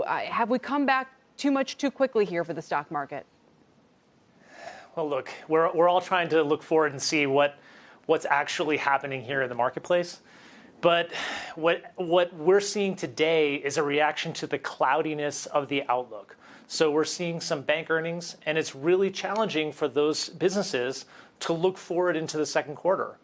have we come back too much too quickly here for the stock market? Well, look, we're all trying to look forward and see what's actually happening here in the marketplace. But what we're seeing today is a reaction to the cloudiness of the outlook. So we're seeing some bank earnings, and it's really challenging for those businesses to look forward into the second quarter.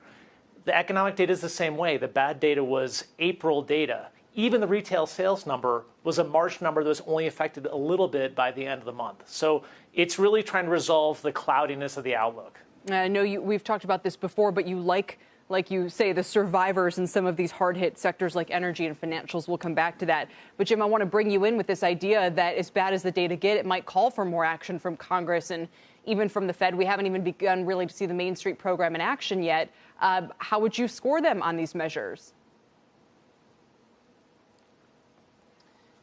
The economic data is the same way. The bad data was April data. Even the retail sales number was a March number that was only affected a little bit by the end of the month. So it's really trying to resolve the cloudiness of the outlook. I know we've talked about this before, but you like you say, the survivors in some of these hard-hit sectors like energy and financials. We'll come back to that. But, Jim, I want to bring you in with this idea that as bad as the data get, it might call for more action from Congress and even from the Fed. We haven't even begun really to see the Main Street program in action yet. How would you score them on these measures?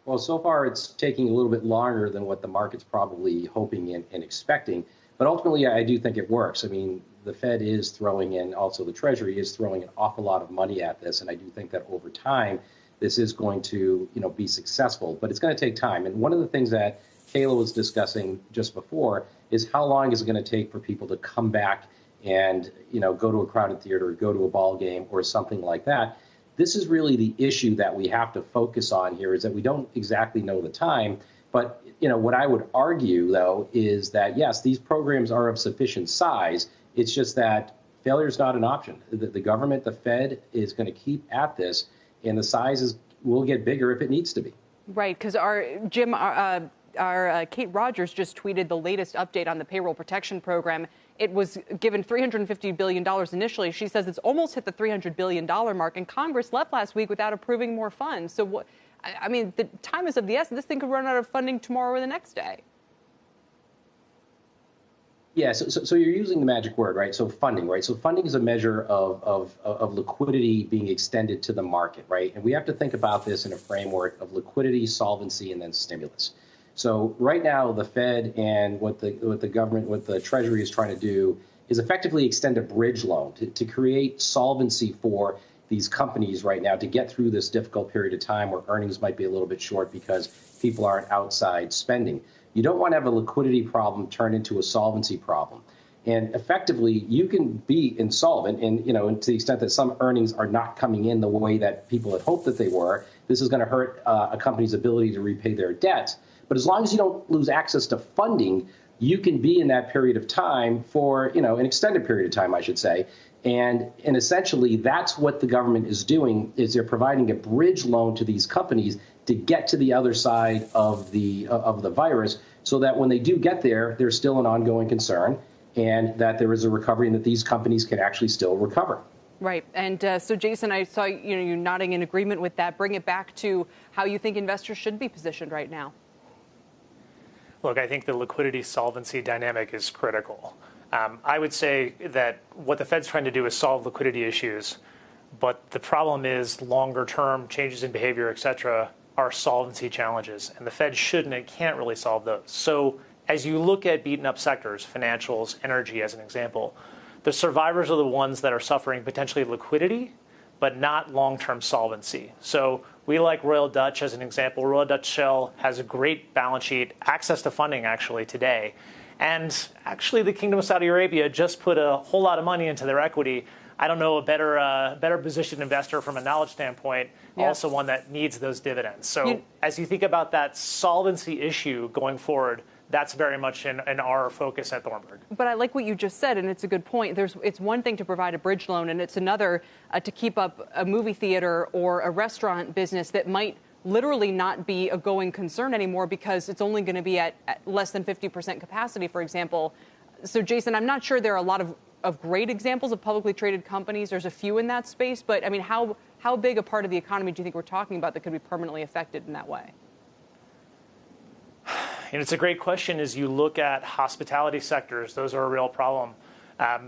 Well, so far it's taking a little bit longer than what the market's probably hoping and expecting. But ultimately, I do think it works. I mean, the Fed is throwing in, also the Treasury is throwing an awful lot of money at this. And I do think that over time, this is going to, be successful. But it's going to take time. And one of the things that Kayla was discussing just before is how long is it going to take for people to come back and, go to a crowded theater or go to a ball game or something like that. This is really the issue that we have to focus on here, is that we don't exactly know the time. But, what I would argue, though, is that, yes, these programs are of sufficient size. It's just that failure is not an option. The government, the Fed, is going to keep at this, and the sizes will get bigger if it needs to be. Right, because our Kate Rogers just tweeted the latest update on the payroll protection program. It was given $350 billion initially. She says it's almost hit the $300 billion mark, and Congress left last week without approving more funds. So, the time is of the essence. This thing could run out of funding tomorrow or the next day. Yeah, so you're using the magic word, right? So funding, right? So funding is a measure of liquidity being extended to the market, right? And we have to think about this in a framework of liquidity, solvency, and then stimulus. So right now, the Fed and what the government, what the Treasury is trying to do is effectively extend a bridge loan to create solvency for these companies right now to get through this difficult period of time where earnings might be a little bit short because people aren't outside spending. You don't want to have a liquidity problem turn into a solvency problem. And effectively, you can be insolvent and, to the extent that some earnings are not coming in the way that people had hoped that they were, this is going to hurt a company's ability to repay their debts. But as long as you don't lose access to funding, you can be in that period of time for, an extended period of time, I should say. And essentially, that's what the government is doing, is they're providing a bridge loan to these companies to get to the other side of the virus, so that when they do get there, there's still an ongoing concern and that there is a recovery and that these companies can actually still recover. Right. And so, Jason, I saw you nodding in agreement with that. Bring it back to how you think investors should be positioned right now. Look, I think the liquidity solvency dynamic is critical. I would say that what the Fed's trying to do is solve liquidity issues, but the problem is longer term changes in behavior, et cetera, are solvency challenges, and the Fed shouldn't and can't really solve those. So as you look at beaten up sectors, financials, energy as an example, the survivors are the ones that are suffering potentially liquidity, but not long-term solvency. So we like Royal Dutch as an example. Royal Dutch Shell has a great balance sheet, access to funding actually today. And actually the Kingdom of Saudi Arabia just put a whole lot of money into their equity. I don't know a better positioned investor from a knowledge standpoint, also one that needs those dividends. So as you think about that solvency issue going forward, that's very much in our focus at Thornburg. But I like what you just said, and it's a good point. It's one thing to provide a bridge loan, and it's another to keep up a movie theater or a restaurant business that might literally not be a going concern anymore because it's only going to be at less than 50% capacity, for example. So, Jason, I'm not sure there are a lot of great examples of publicly traded companies. There's a few in that space, but I mean, how big a part of the economy do you think we're talking about that could be permanently affected in that way? And it's a great question. As you look at hospitality sectors, those are a real problem.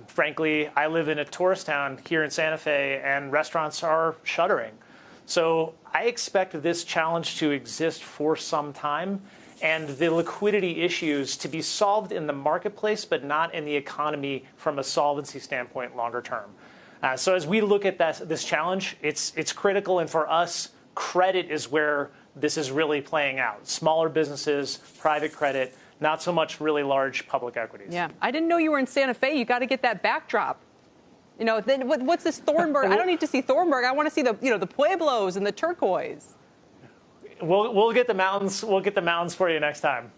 Frankly, I live in a tourist town here in Santa Fe, and restaurants are shuttering. So I expect this challenge to exist for some time, and the liquidity issues to be solved in the marketplace, but not in the economy from a solvency standpoint longer term. So as we look at this challenge, it's critical. And for us, credit is where this is really playing out. Smaller businesses, private credit, not so much really large public equities. Yeah, I didn't know you were in Santa Fe. You got to get that backdrop. Then what's this Thornburg? I don't need to see Thornburg. I want to see the Pueblos and the turquoise. We'll get the mountains. We'll get the mountains for you next time.